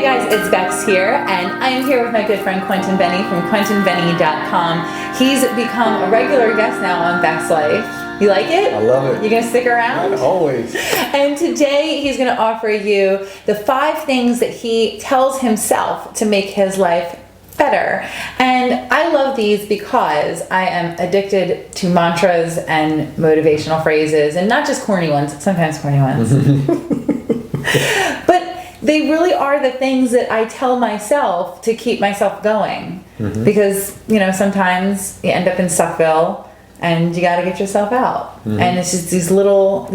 guys, it's Bex here, and I am here with my good friend Quentin Benny from QuentinBenny.com. He's become a regular guest now on BEXLIFE. You like it? I love it. You gonna stick around? Always. And today he's gonna offer you the 5 things that he tells himself to make his life better. And I love these because I am addicted to mantras and motivational phrases, and not just corny ones, sometimes corny ones. But they really are the things that I tell myself to keep myself going. Because, you know, sometimes you end up in Suckville and you got to get yourself out. And it's just these little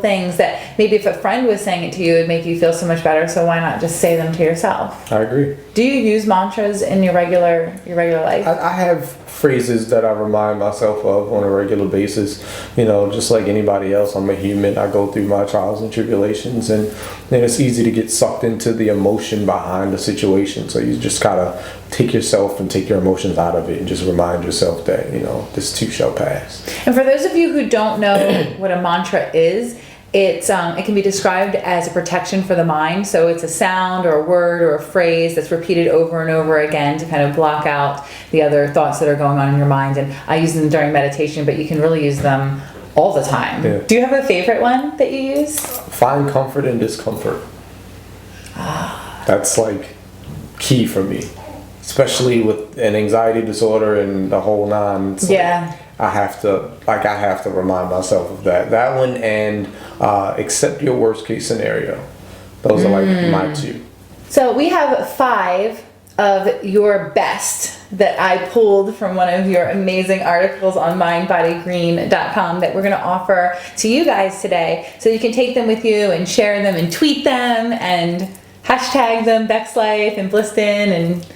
things that maybe if a friend was saying it to you, it'd make you feel so much better. So why not just say them to yourself? I agree. Do you use mantras in your regular life? I have phrases that I remind myself of on a regular basis. You know, just like anybody else, I'm a human. I go through my trials and tribulations, and it's easy to get sucked into the emotion behind the situation. So you just gotta take yourself and take your emotions out of it and just remind yourself that, you know, this too shall pass. And for those of you who don't know what a mantra is, it can be described as a protection for the mind. So it's a sound or a word or a phrase that's repeated over and over again to kind of block out the other thoughts that are going on in your mind. And I use them during meditation, but you can really use them all the time. Yeah. Do you have a favorite one that you use? Find comfort in discomfort. That's like key for me, especially with an anxiety disorder and the whole nine. It's like, I have to remind myself of that one, and accept your worst case scenario. Those are like my 2. So we have 5 of your best that I pulled from one of your amazing articles on mindbodygreen.com that we're going to offer to you guys today, so you can take them with you and share them and tweet them and hashtag them BEXLIFE and Bliston and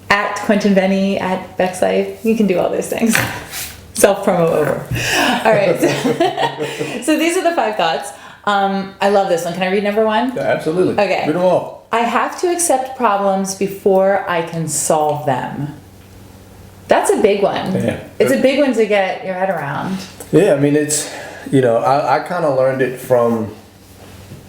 at Quentin Benny at BEXLIFE. You can do all those things. Self-promo over. All right. So these are the 5 thoughts. I love this one. Can I read number 1? Yeah, absolutely. Okay. Read them all. I have to accept problems before I can solve them. That's a big one. Yeah. It's a big one to get your head around. Yeah, I mean, it's, you know, I kind of learned it from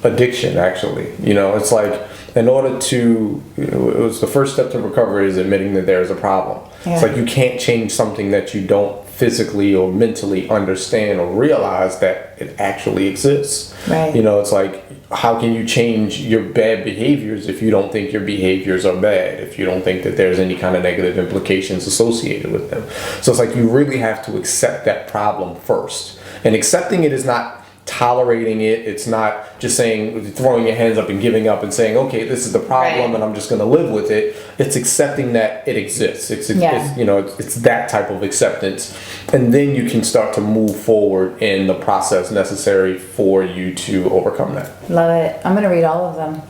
addiction, actually. You know, it's like, in order to, it was the first step to recovery is admitting that there is a problem. Yeah. It's like you can't change something that you don't physically or mentally understand or realize that it actually exists. Right. You know, it's like, how can you change your bad behaviors if you don't think your behaviors are bad, if you don't think that there's any kind of negative implications associated with them? So it's like you really have to accept that problem first. And accepting it is not tolerating it. It's not just saying, throwing your hands up and giving up and saying, okay, this is the problem, and I'm just going to live with it. It's accepting that it exists. It's you know, it's that type of acceptance, and then you can start to move forward in the process necessary for you to overcome that. Love it. I'm going to read all of them.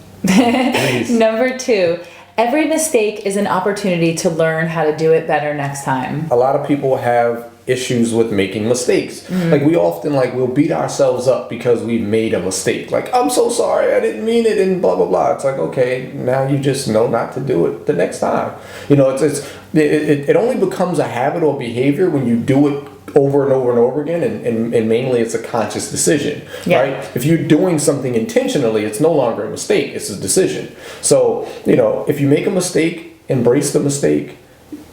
Number 2. Every mistake is an opportunity to learn how to do it better next time. A lot of people have issues with making mistakes. Like we often we'll beat ourselves up because we've made a mistake. Like, I'm so sorry, I didn't mean it, and blah blah blah. It's like, okay, now you just know not to do it the next time. You know, it only becomes a habit or behavior when you do it over and over and over again, and mainly it's a conscious decision, right? If you're doing something intentionally, it's no longer a mistake, it's a decision. So, you know, if you make a mistake, embrace the mistake.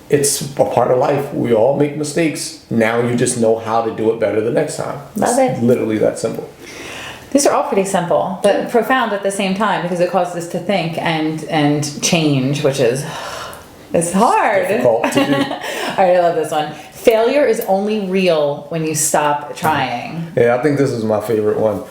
It's a part of life. We all make mistakes. Now you just know how to do it better the next time. Love it. Literally that simple. These are all pretty simple, but profound at the same time, because it causes us to think and change, which is, it's hard. Difficult to do. All right, I love this one. Failure is only real when you stop trying. Yeah, I think this is my favorite one.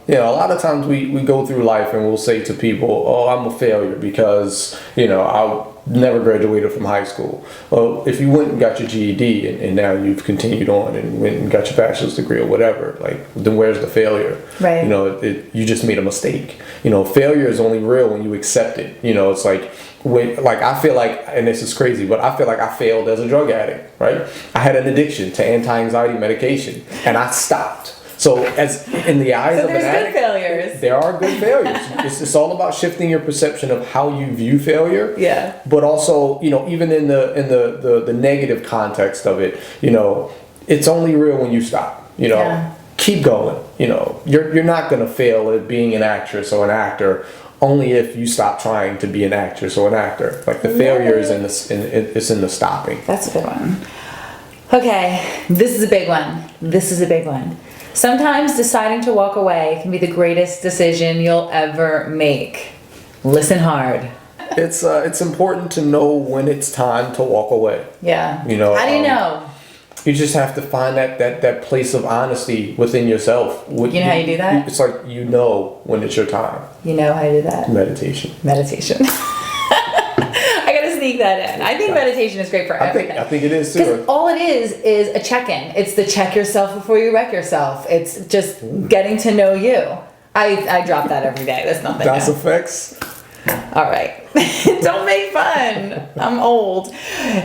You know, a lot of times we go through life and we'll say to people, oh, I'm a failure because, you know, I never graduated from high school. Well, if you went and got your GED and now you've continued on and went and got your bachelor's degree or whatever, like, then where's the failure? Right. You know, you just made a mistake. You know, failure is only real when you accept it. You know, it's like, I feel like, and this is crazy, but I feel like I failed as a drug addict, right? I had an addiction to anti-anxiety medication and I stopped. So as in the eyes of an addict, failures. There are good failures. It's all about shifting your perception of how you view failure. Yeah. But also, you know, even in the negative context of it, you know, it's only real when you stop. You know, keep going. You know, you're not gonna fail at being an actress or an actor only if you stop trying to be an actress or an actor. Like the failure is it's in the stopping. That's a good one. Okay, this is a big one. This is a big one. Sometimes deciding to walk away can be the greatest decision you'll ever make. Listen hard. It's important to know when it's time to walk away. Yeah. You know. How do you know? You just have to find that place of honesty within yourself. You know how you do that? It's like you know when it's your time. You know how to do that? Meditation. I gotta sneak that in. I think meditation is great for everything. I think it is too. Because all it is a check-in. It's the check yourself before you wreck yourself. It's just getting to know you. I drop that every day. That's nothing. Das effects. All right. Don't make fun. I'm old.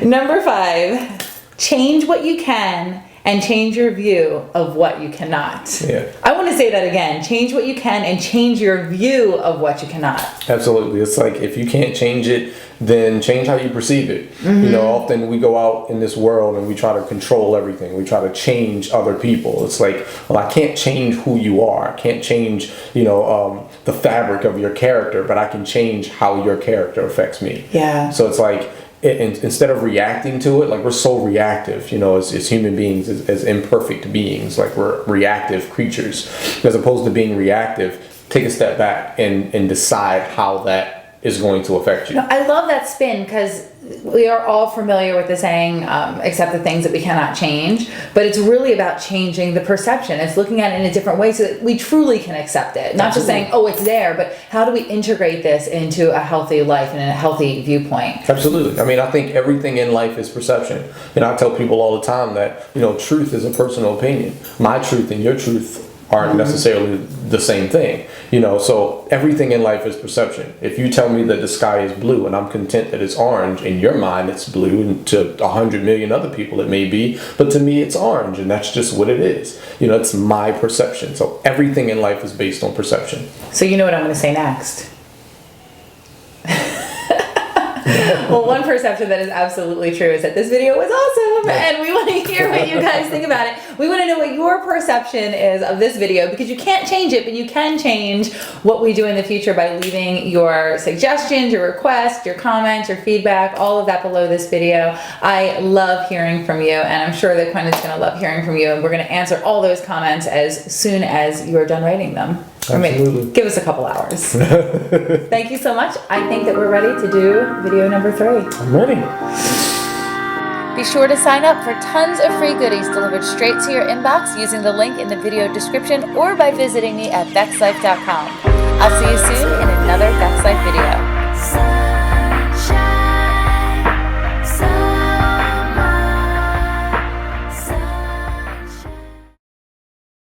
Number 5, change what you can and change your view of what you cannot. Yeah. I want to say that again. Change what you can and change your view of what you cannot. Absolutely. It's like if you can't change it, then change how you perceive it. You know, often we go out in this world and we try to control everything. We try to change other people. It's like, well, I can't change who you are. I can't change, the fabric of your character, but I can change how your character affects me. Yeah. So it's like, instead of reacting to it, like we're so reactive, as human beings, as imperfect beings, like we're reactive creatures. As opposed to being reactive, take a step back and decide how that is going to affect you. I love that spin because we are all familiar with the saying, accept the things that we cannot change, but it's really about changing the perception. It's looking at it in a different way so that we truly can accept it. Not just saying, oh, it's there, but how do we integrate this into a healthy life and a healthy viewpoint? Absolutely. I mean, I think everything in life is perception. And I tell people all the time that, truth is a personal opinion. My truth and your truth aren't necessarily the same thing, so everything in life is perception. If you tell me that the sky is blue and I'm content that it's orange, in your mind it's blue, and to 100 million other people it may be, but to me it's orange, and that's just what it is. It's my perception. So everything in life is based on perception. So you know what I'm going to say next. Well, one perception that is absolutely true is that this video was awesome, and we want to hear what you guys think about it. We want to know what your perception is of this video, because you can't change it, but you can change what we do in the future by leaving your suggestions, your requests, your comments, your feedback, all of that below this video. I love hearing from you, and I'm sure that Quinn is going to love hearing from you, and we're going to answer all those comments as soon as you're done writing them. Absolutely. Give us a couple hours. Thank you so much. I think that we're ready to do video number 3. I'm ready. Be sure to sign up for tons of free goodies delivered straight to your inbox using the link in the video description or by visiting me at BEXLIFE.com. I'll see you soon in another BEXLIFE video.